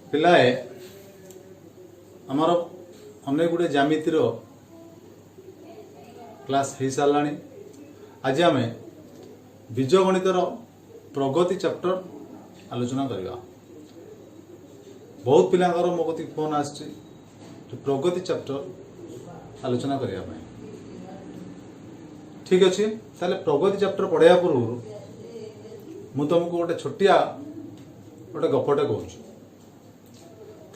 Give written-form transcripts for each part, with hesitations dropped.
पिलाए आमर अनेक गुड़े ज्यामितिर क्लास हो सारा। आज आम बीजगणितर प्रगति चैप्टर आलोचना करवा। बहुत पिलांकर मो कति फोन आसछि प्रगति चैप्टर आलोचना करने। ठीक अच्छे ताले प्रगति चैप्टर पढ़ाया पूर्व मु तुमको गोटे छोटिया गोटे गपटे कहूँ।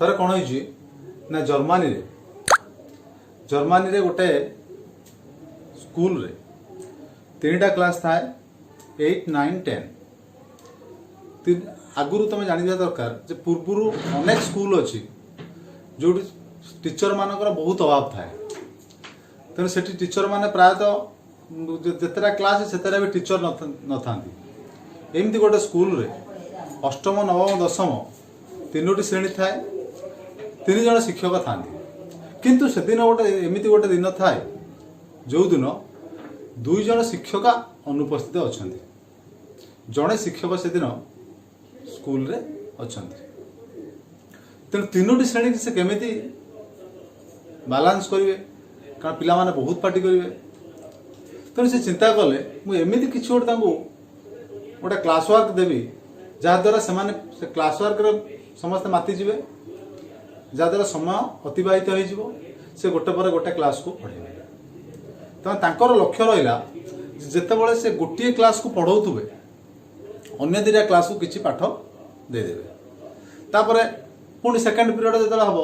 थरे कौन हो ना जर्मनी रे गोटे स्कूल रे 3टा क्लास थाए 8, 9, 10। आगुरी तुम जाना दरकार जे पूर्व अनेक स्कूल अच्छी जो टीचर मानकर बहुत अभाव थाए। तेणु से टीचर माने प्रायतः जितेटा क्लास से भी टीचर न था। एमती गोटे स्कूल रे अष्टम, नवम, दशम 3टी श्रेणी थाए। 3 जन शिक्षक था किंतु से दिन गोटे एमती गोटे दिन थाए जो दिन 2 जन शिक्षक अनुपस्थित अच्छा। जड़े शिक्षक से दिन स्कूल रे अच्छा। तेणु 3टी श्रेणी से केमिति बालांस करेंगे कारण पिला माने बहुत पार्टी करेंगे। तेणु से चिंता कले मुझे किसी गोटे गोटे क्लास वर्क देवी जहाद्वारा से क्लास वर्क समस्ते मातिजे जहाद्वारा समय अतिबाहित हो गोटे पर गोटे क्लास को पढ़े। तेनालीर लक्ष्य रहा जितेबाला से गोटे क्लास को पढ़ाऊे अन्य 2टा क्लास को किसी पाठ देदेवे। तापर पुणी सेकेंड पीरियड जो हम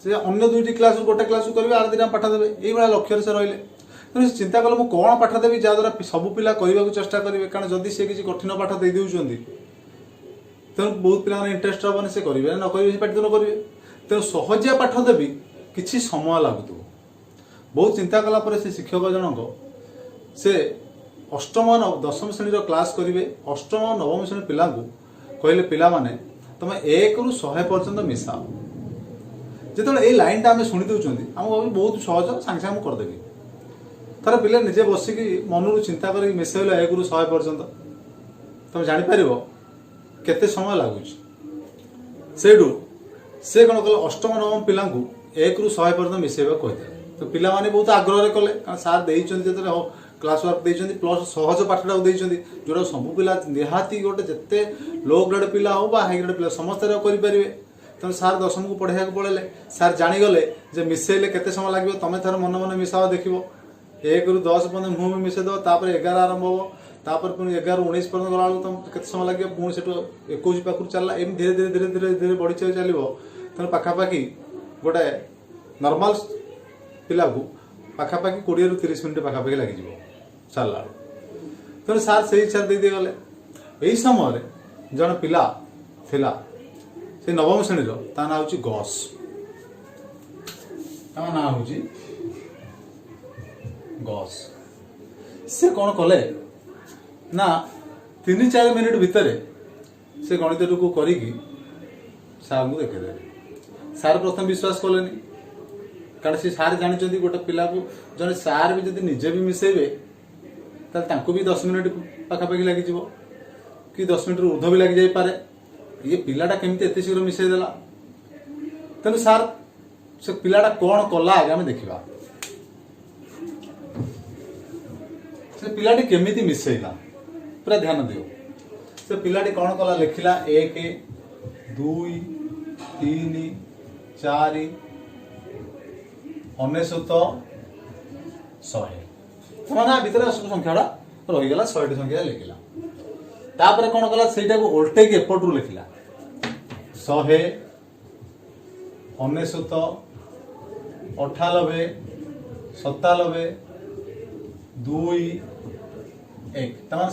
से अन्य 2टी क्लास गोटे क्लास को करेंगे आर 2टा पाठ देवे। ये लक्ष्य से रही तेणु चिंता कल मुझे कौन पाठ देवी जहाद्वारा सब पिला करने को चेष्टा करेंगे। कारण जदि सी किसी कठिन पाठ दे दूसरी तेणु बहुत पिला इंटरेस्ट हेनी से करेंगे न करेंगे पाठन करेंगे। तेणु सहजिया पाठ देवी किसी समय लगुव। बहुत चिंता कलापर से शिक्षक जनक से अष्टम, दशम श्रेणी क्लास करेंगे। अष्टम, नवम श्रेणी पिला कहले पिला माने तुम 1 ରୁ 100 पर्यंत मिसाओ। जो ये लाइन टा आम शुणी दूसरी आमको बहुत सहज सांगे सांगे करदेवी। थोड़ा पिले निजे बसिक मन चिंता कर मिसेल 1 ରୁ 100 पर्यंत तुम जापर केते समय लगुच। से कौन कल अष्टम, नवम पिला 1 ରୁ 100 पर्यंत मिसेबा कहते। तो पिला माने बहुत आग्रह कले कारण सार देते क्लास वर्क देते प्लस सहज पाठटा देते जोटा सब पिला निहाती गोटे जिते लो ग्रेड पिला हो बा हाई ग्रेड पिला समस्ते करेंगे। तेणु सार दशम को पढ़ाया पड़े सार जाणीगले जे मिसेले केते समय लगे तुम थर मन मन मिसाओ देख 1 ରୁ 10 पर्यंत मुँह भी मिसेदेव। 11 आरंभ हम तापर पुणी 11 ରୁ 19 पर्यंत गला तुम केते समय लगे पुणी से 21 पाखु चलला एम धीरे धीरे धीरे धीरे धीरे बढ़ी चलो। तेणु पाखापाखि गोटे नॉर्मल पिला को पाखापाखि 20 ରୁ 30 मिनिट पाखापाखि लगे सारा। तेणु सार से इच्छा दे गले। यही समय जन पिला थिला से नवम श्रेणी ता ना हूँ गस। ता ना हूँ गस। से कौन कले ना 3-4 मिनिट भितर से गणित को करी सार को देखेदे। सार प्रथम विश्वास कले कारण से सार जानी गोटे पिला को जन सार भी जब निजे भी मिसेबे ताको भी 10 मिनिट पाखापाखि लगे कि 10 मिनिट ऊर्ध भी लग जापे। ये पिलाटा केमती एत शीघ्र मिसेदेला। तेणु सार से पिलाटा कौन कला आगे आम देखा से पिलाटी केमिति मिसेला पूरा ध्यान दियो। से पिलाटी कौन कला लिखिला 1, 2, 3, 4, 99, 100 माना भितर सब संख्याटा रहीगला 100टी संख्या लिखिला। तापर कौन कला सेटा को उल्टे के एपटू लिखिला 100, 99, 98, 97, 2, 1 तमाम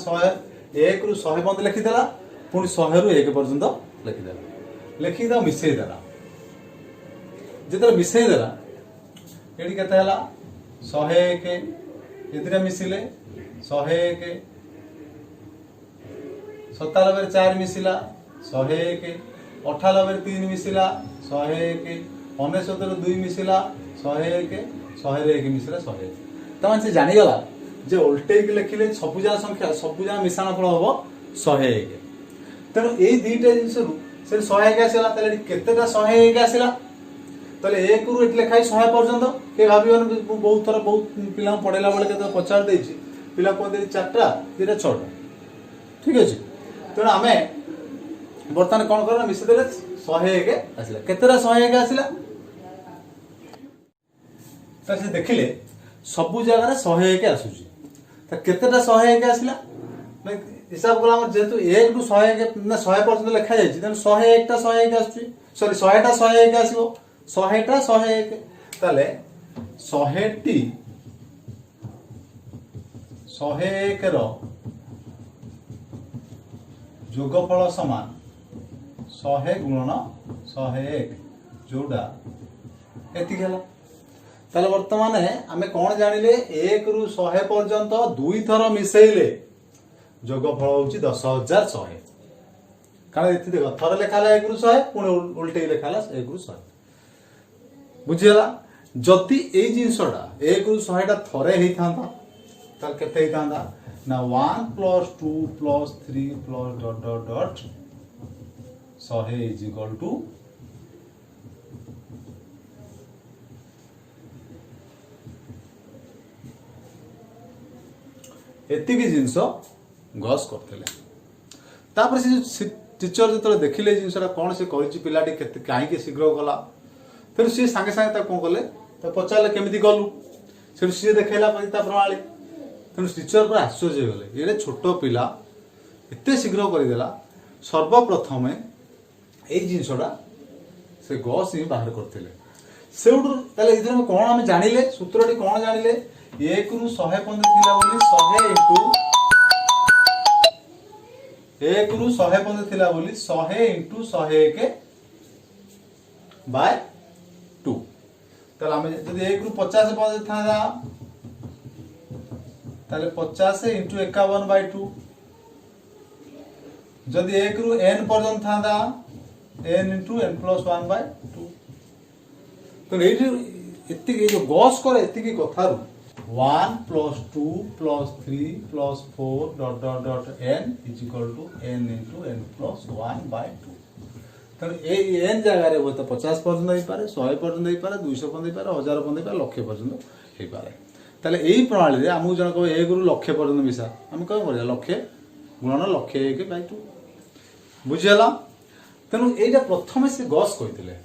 1 ରୁ 100 पर्यंत लिखिदेला। पुणी 100 ରୁ 1 पर्यंत लिखिदेला। लिखिक मिसेदेला। जिते मिसेदेला ये केते 101 ये मिसिले 101, 97 4 मिसिला 101, 98 3 मिसिला 101, 99 2 मिसिला 101, 101 मिसिला 101। तमाम से जानीगला जे उल्टे लिखिले सबुजा संख्या सबुजा मिश्रण फल हम 101। तेणु यही 2टा जिनस से 101 आसला ताले केतेटा 101 आसला ताले 1 रु एट लेखाई 100 पर्यंत के भाबिवन बहुत थर बहुत पिला पढेला बेले केते पचार देछि पिला कहते 4टा 2टा 6टा ठीक अछि तेणु आमे बर्तमान कौन करना मिसे देले 101 आसला केतेटा 101 आसला त से देखिले सब जगह रे 101 आसुची त केतेटा 101 आसला हिसाब कला हमर जेतु 1 टू 101 ना 100% लिखा जाय छी त 101 टा 101 आसुची सॉरी 100 टा 101 आसीबो 100 टा 101 ताले 100 टी 101 रो जोगफल समान 100 गुणन 101 जोड़ा एति गेला ताले वर्तमान आमे कोन जानिले 1 रु 100 पर्यंत दुई थर मिसेइले जोगफल होउची 10100 कारण एति देखो थर लेखाला 1 रु 100 पुणी उल्टे लेखाला 1 रु 100 बुझियला जति ए जिंसडा 1 रु 100 टा थरे हेई थांता ताल केते हेई थांता ना 1 + 2 + 3 + ... 100 इज इक्वल टू एति की जिंस गस करथिले तापर से टीचर जतले देखिले जिंसरा कोन से करिछि पिलाटी केते काहे के शीघ्र गला फिर सी संगे संगे ता कोन करले त पचारले केमिति गलु से सी देखेला परिता प्रणाली तेणु टीचर पर आश्चर्य गले ये छोट पिला एते शीघ्र करदेला सर्वप्रथम ए जिनसटा से गस ही बाहर करथिले सेउडु ताले इधर में कोन हम जानिले सूत्रटी कोन जानिले 1 रु 100 पर्यंत थिला बोली 100 इनटू 1 रु 100 पर्यंत थिला बोली 100 इनटू 101 बाय 2 ताले हम जदी 1 रु 50 पर्यंत थादा ताले 50 इनटू 51 बाय 2 जदी 1 रु n पर्यंत थादा n इनटू n + 1 बाय 2 तो एठी एति जो गॉस करे एति की कथारु 1 + 2 + 3 + 4 ... n is equal to n into n + 1 by 2 तो ए n जगह रे वो तो 50 पर्यंत होई पारे 100 पर्यंत होई पारे 200 पर्यंत होई पारे 1000 पर्यंत होई पारे लक्ष पर्यंत होई पारे ताले एही प्रणाली रे हमहु जण को 1 रु लक्ष पर्यंत मिसा हम कह करिया लक्ष गुणन लक्ष 1 बाय 2 बुझियला तेनु एटा प्रथमे से गस कहितले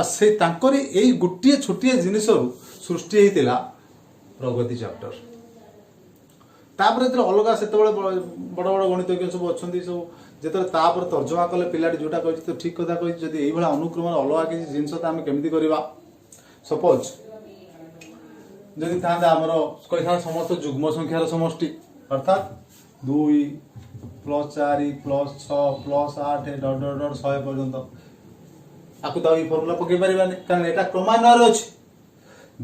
से तांकरी एई गुटिए छोटिए जिनिसरु सृष्टि हेतिला प्रगति चैप्टर तापर जे अलगा सेते बड़ बड़ गणितज्ञ सब अछंती सब जेते तापर तर्जमा कले पिलाटी जोटा कहि तो ठीक कथा कहि जदी एई भला अनुक्रम अलगा कि जिनिस त हम केमिति करबा सपोज जदी थांदा हमरो कहि था समस्त युग्म संख्यार समष्टि अर्थात 2 + 4 + 6 + 8 ... 100 पर्यंत आकु तो ई फार्मूला पके परिबाने कारण एटा क्रमान्वय अछि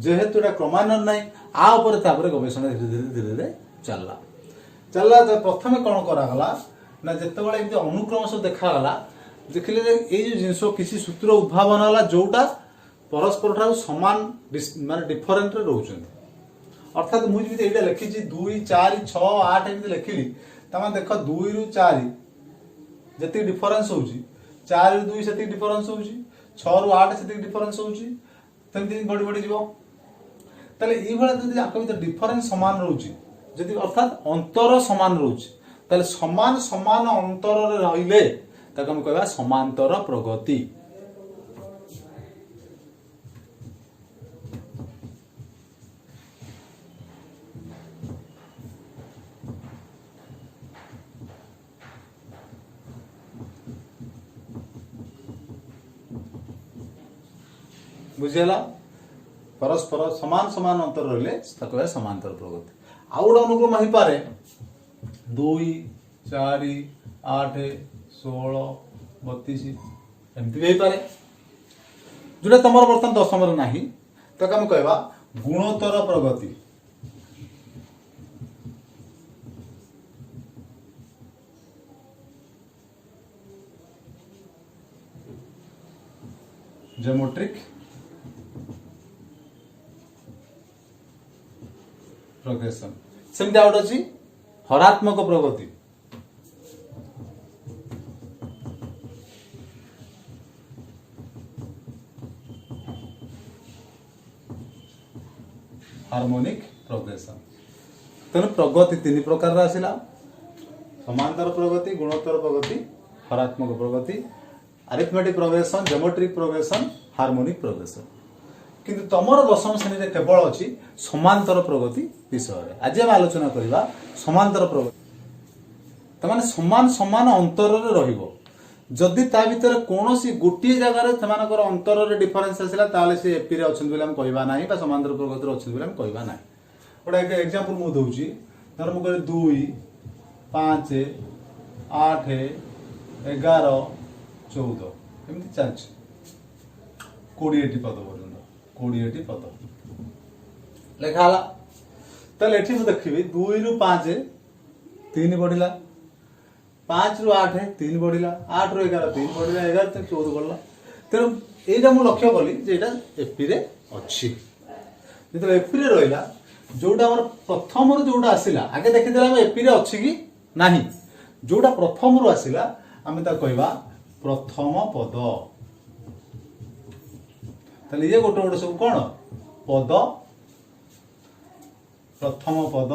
जेहेतु एटा क्रमान्वय नै आ ऊपर तापर गवेषणा धीरे धीरे चलला तो प्रथमे कोन करा गला ना जते बळे एमति अनुक्रम सब देखा गला देखिले जे ए जो जिंसो किसी सूत्र उद्भावन होला जोटा परस्पर ठाउ समान माने डिफरेंट रे रहउछन अर्थात मु जे एटा लिखि छी 2 4 6 8 एमति लिखिली तमा देखो 2 रु 4 जति डिफरेंस होउची 4 रु 2 सेति डिफरेंस होउची 6 रु 8 सेति डिफरेंस होउची तंती बडी बडी जीवो तले ई भला जदी आक भीतर डिफरेंस समान रहउची जदी अर्थात अंतर समान रहउची तले समान समान अंतर रे रहिले ताक हम कहबा समांतर प्रगति बुझेला परस्पर समान समान अंतर रहले ताको समांतर प्रगति आउड अनुक्रम ही पारे 2 4 8 16 32 एमति भी पारे जोटा तमर बर्तन दशम रे नाही ताको हम कहबा गुणोत्तर प्रगति ज्योमेट्रिक प्रोग्रेशन सेमती आउट अछि हरात्मक प्रगति हार्मोनिक प्रोग्रेशन। तेणु प्रगति तीन प्रकार आसला, समांतर प्रगति, गुणोत्तर प्रगति, हरात्मक प्रगति, arithmetic progression, geometric progression, harmonic progression. किंतु तुमर दशम श्रेणी केवल अच्छी समांतर प्रगति विषय। आज आम आलोचना करवा समांतर प्रगति। तमाने समान समान अंतर रहिबो। जदि ता भितर कौन सी गोटे जगार से अंतर डिफरेन्स आसला ताले से एपी रे अछन बोले हम कहबा नाही बा समांतर प्रगति रे अछन बोले हम कहबा नाही। गोटे एग्जांपल मु दउची, धर मु करे 2 5 8 11 14 एमती चलछ 20 पद पर्यंत 20 पद लेखा हला। ताले एठी मु देखिबी 2 रु 5 3 बढ़िला, 5 रु 8 3 बढ़िला, 8 रु 11 3 बढ़िला, 11 तक 14 बढ़ला। तेणु यहीटा मुझे लक्ष्य कली जे एपी रे अच्छी। जो एपी रे रहा जोटा आम प्रथम जोटा आसला आगे देखीदे आम एपी रे अच्छी कि नहीं। जोटा प्रथम रु आसला आम कहवा प्रथम पद। ताले ये गोटे गोटे सब कौन पद, प्रथम पद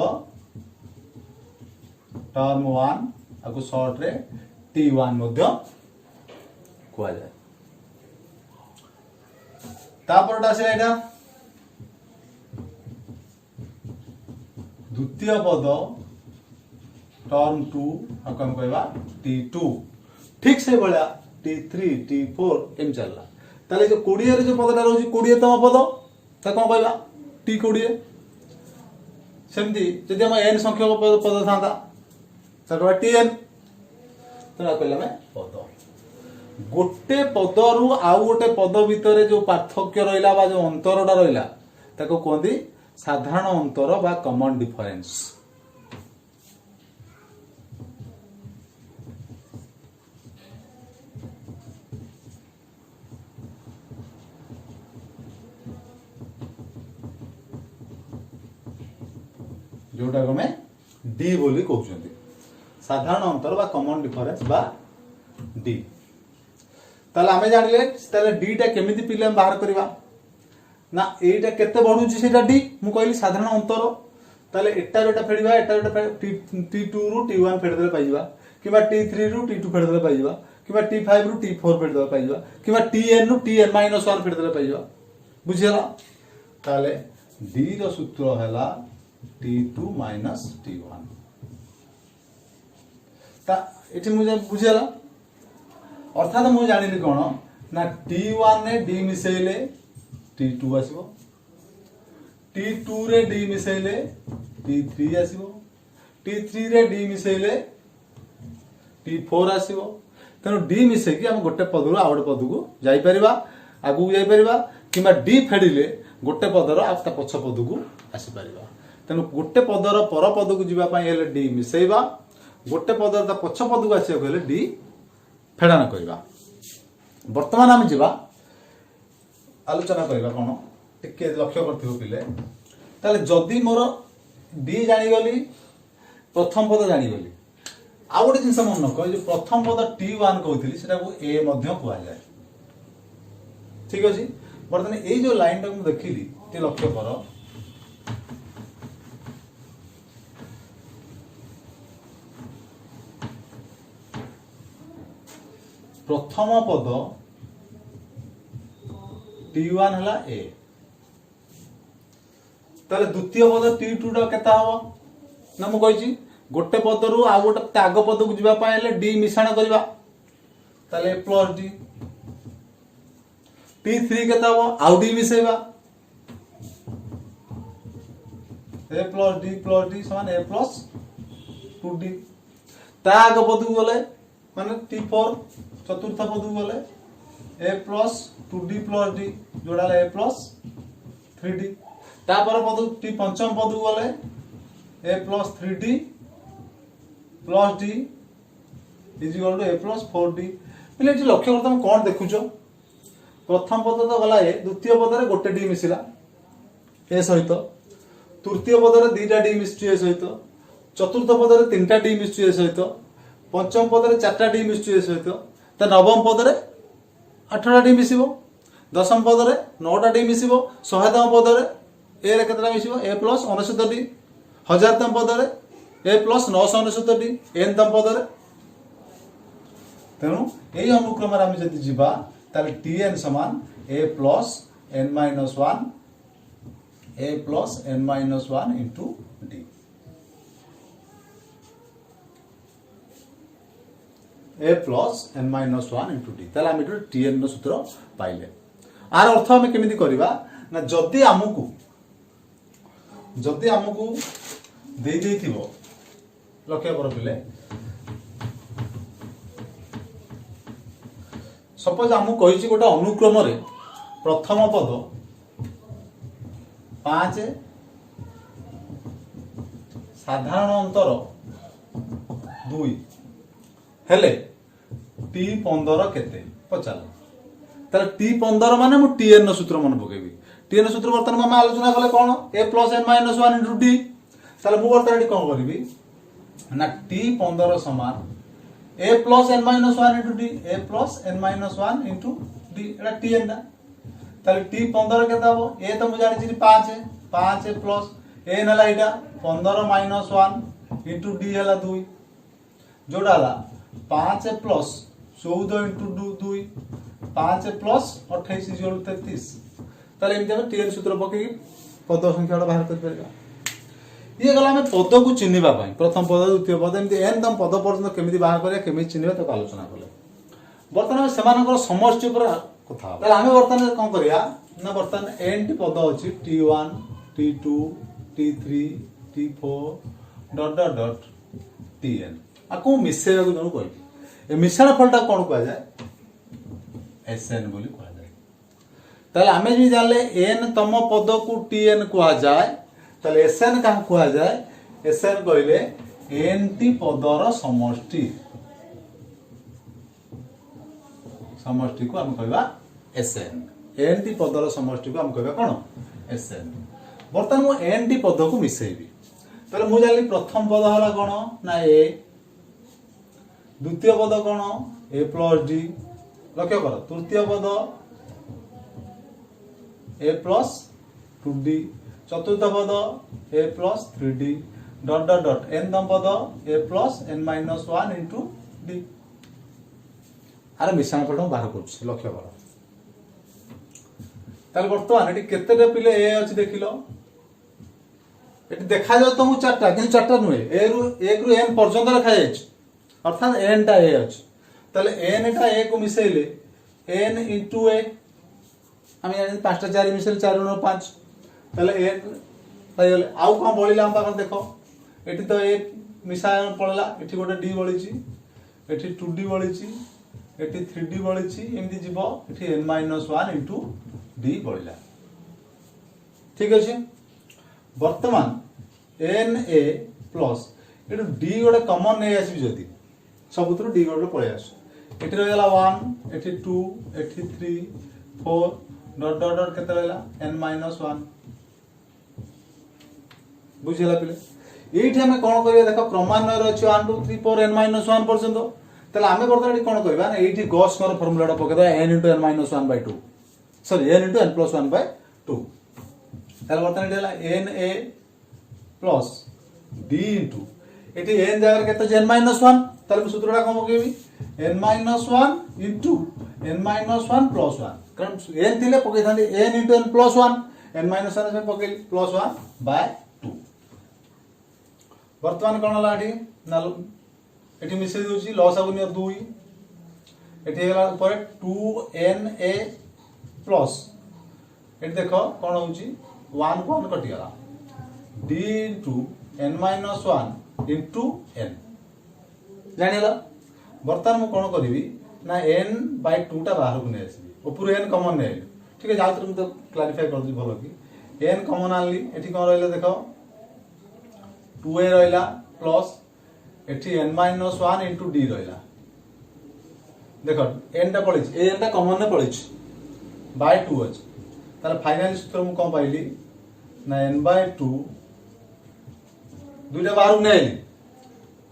टर्म 1 आपको शॉर्ट रे T1 मध्य कुआ जाए। तापर आसला एटा द्वितीय पद टर्म 2 आपको हम कहवा T2। ठीक से भाया T3 T4 एम चलला। ताले जो 20 रे जो पदटा रहउची 20तम पद ता कोन कहवा T20। सेमती जदि हम n संख्यक पद थांता ता कहवा Tn। तो कहला में पद गोटे पद रु आउ गोटे पद भितर जो पार्थक्य रहिला बा जो अंतरटा रहिला ताको कहंदी साधारण अंतर बा कॉमन डिफरेंस। जोटा में डी बोली कहते साधारण अंतर बा कॉमन डिफरेंस बा डी। ताले आमे जानिले ताले डी टा केमिति पिले हम बाहर करबा ना एटा केते बढ़ुची सेटा डी मु कहली साधारण अंतर। ताले एटा बेटा फेडिबा एटा बेटा T2 रु T1 फेड देले पाइबा किबा T3 रु T2 फेड देले पाइबा किबा T5 रु T4 फेड देले पाइबा किबा Tn रु Tn-1 फेड देले पाइबा। बुझियला। ताले डी रो सूत्र हैला T2 माइनस T1। ता एठी मुझे बुझियला। अर्थात मुझे जानिली कोन ना T1 ने D मिसेले T2 आसीबो, T2 रे D मिसेले T3 आसीबो, T3 रे D मिसेले T4 आसीबो। तेनो D मिसे कि हम गोटे पद रु आ गोटे पद को जाई परिबा, आगु जाई परिबा किबा D फेडिले गोटे पदर आस्ता पछ पद को आसी परिबा। तेनो गोटे पदर पर पद को जीवा पई हेले D मिसेइबा, गोटे पदर ता पछ पद को आसीबा हेले D फेडान करबा। वर्तमान हम जीवा आलोचना करबा कोन टिके लक्ष्य करथिबो पिले। ताले जदी मोर डी जानि गली प्रथम पद जानि गली आ गोटे जिंस मन न जो प्रथम पद T1 कहथिली सेटा को A मध्य कुआ जाय। ठीक अछि। वर्तमान ए जो लाइन टा को देखिली ते लक्ष्य कर प्रथम पद T1 हला A। ताले द्वितीय पद T2 टा केता हबो ना मु कहिची गोटे पद रु आ गोटे त्याग पद को जीवा पाए D मिश्रण करबा ताले A प्लस D। T3 केता हबो आउ D मिसेबा A प्लस D समान A प्लस 2D। त्याग पद को गले माने T4 चतुर्थ पद को गले A plus 2D plus D जोड़ा A प्लस 3D। तापर पद T पंचम पद को गले A plus 3D plus D is equal to A plus 4D। पहिले जे लक्ष्य करत हम कोन देखुचो प्रथम पद तो गला ए, द्वितीय पद रे गोटे D मिसिला ए सहित, तृतीय पद रे दीटा D मिसचु ए सहित, चतुर्थ पद रे तीनटा D मिसचु ए सहित, पंचम पद रे चारटा D मिसचु ए सहित, ता नवम पद रे 8टा D मिसिबो, दशम पद रे 9टा D मिसिबो, 100तम पद रे ए रे केतटा मिसिबो ए प्लस 69 हजारतम पदरे ए प्लस 969 एनतम पदरे तेणु यही अनुक्रम आम जब जीवा tn समान A plus n minus 1 A plus n minus 1 into D A plus n minus 1 into D ताले आम ये tn सूत्र पाइले आर अर्थ आम केमिति करिबा ना जदि आमको दे देथिबो लक्ष्य कर पिले सपोज आमको कही गोटे अनुक्रम रे प्रथम पद 5 साधारण अंतर 2 हेले t15 केते पचार ताले t15 माने मु tn सूत्र मन पकेबी tn सूत्र वर्तमान मामा आलोचना कले कोन a plus n minus 1 into d ताले मु वर्तमान कोन करबी ना t15 समान a plus n minus 1 into d a plus n minus 1 into d Etah tn ना ताले t15 केता हो a तो मु जानि छी 5 प्लस n हला एटा 15 माइनस 1 इंटू d हला 2 जोड़ा हला 5 प्लस 14 इंटू 2 5 प्लस 28 इक्वल 33 ताले एमते हम tn सूत्र पके पद संख्या बाहर कर परबा ये गला में पद को चिन्हिबा पई प्रथम पद द्वितीय पद एमती एन तम पद पर्यंत केमिति बाहर करिया केमिति चिन्हिबा तो आलोचना कले वर्तमान सेमानकर समष्टि ऊपर कथा ताले आमे वर्तमान कोन करिया ना वर्तमान एन टी पद अछि t1 t2 t3 t4 dot dot dot tn आको मिसेया को जणु कहबी ए मिश्रण फलटा कोन कहै जाय sn बोली कहै जाय ताले आमे जे जानले n तम पद को tn कहै जाय ताले एसएन का कुआ जाए एसएन कहले एनटी पदर समष्टि को हम कहबा एसएन एनटी पदर समष्टि को हम कहबा कोन एसएन बर्तमान मु एनटी पद को मिसेबी ताले मु जानि प्रथम पद हला कोन ना ए द्वितीय पद कोन ए प्लस डी लक्ष्य कर तृतीय पद ए प्लस 2d चतुर्थ पद a plus 3d dot dot dot n तम पद a plus n minus 1 into d आरे मिश्रण फल बाहर करछ लक्ष्य कर ताल वर्तमान एटी केतेटा पिले a अछि देखिलो एटी देखा जाउ तुम चारटा कि चारटा नुए a रु 1 रु n पर्यंत लिखा जाय अर्थात n टा a अछि ताले n टा a को मिसेले n इंटू a हम जानि 5 टा 4 मिसेले 4 नु 5 ताले ए पाइले आउ कोन बळिला हम पाखन देखो एठी तो ए मिसायन पळला एठी गोटे डी बळिची एठी 2d बळिची एठी 3d बळिची एमदी जीवो एठी n - 1 इनटू d बळिला ठीक अछि वर्तमान na प्लस एठी d गोटे कॉमन नै आसी जदी सबुतरो d गोटे पळे आस एठी रहला 1 एठी 2 एठी 3 4 डॉट डॉट डॉट केते रहला n - 1 बुझिला पिले एठी हमें कोन करिया देखो क्रमान्वय रे अछि 1 2 3 4 n - 1 पर्यंत तले हमें वर्तमान कोन करबा ना एठी गॉस कर फार्मूलाटा पकेदा n * n - 1 / 2 sorry n * n + 1 / 2 तले वर्तमान एठी हला na प्लस d इनटू एठी n जगह केते n - 1 तले सूत्रटा कोन पकेबी n - 1 इनटू n - 1 + 1 कारण n थिले पके थांदी n * n + 1 n - 1 से पकेली +1 / 2 वर्तमान कोन लाठी ना एठी मिसे दोची लॉस आबुनी 2 एठी गेला ऊपर 2na प्लस एठी देखो कोन होची 1 कोन कटि गेला d * n - 1 * n जानिला वर्तमान मु कोन करबी ना n/2 टा बाहर को नै आसी ऊपर n कॉमन नै ठीक है जाउ तुम तो क्लैरिफाई कर दी भलो की n कॉमन आली एठी कोन रहले देखो 2a रहला प्लस एठी n - 1 इनटू d रहला देखो n टा पळिछ ए n टा कॉमन ने पळिछ बाय 2 अछि ताले फाइनली सूत्र मु कोन पाइली ना n/2 दुइटा बाहर नै आली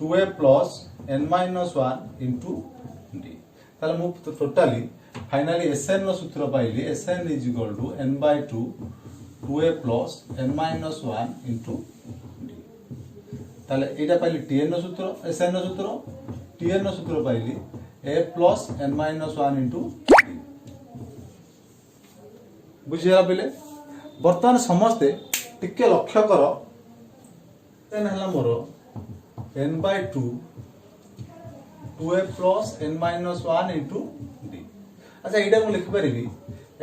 2a plus n - 1 into d ताले मु टोटली फाइनली sn नो सूत्र पाइली sn = n/2 2a plus n minus 1 into d ताले एटा पाइली tn सूत्र sn सूत्र tn सूत्र पाइली a plus n minus 1 into d बुझिला पहिले वर्तमान समस्ते टिके लक्ष्य कर n हला मोर n by 2 2a plus n minus 1 into d अच्छा एटा को लिखि परिबी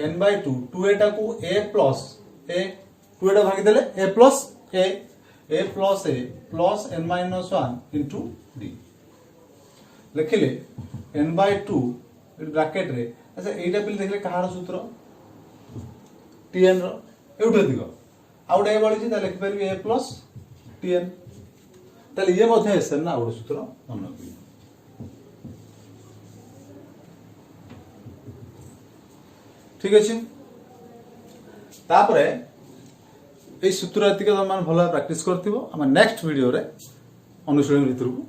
n by 2 2a टा को a प्लस a 2a टा भागी देले a plus a plus n minus 1 into d लिखिले n by 2 bracket रे अच्छा एटा पिल देखले कहार सूत्र tn रो एउठे दिगो आउट ए बळी ता लिखि परबी a प्लस tn ताले ये मध्ये sn ना आउट सूत्र मन रखबी ठीक अछि तापरे ए सूत्र एतिके तुम भल प्रैक्टिस करथिबो हम नेक्स्ट वीडियो रे अनुशीलन भितर को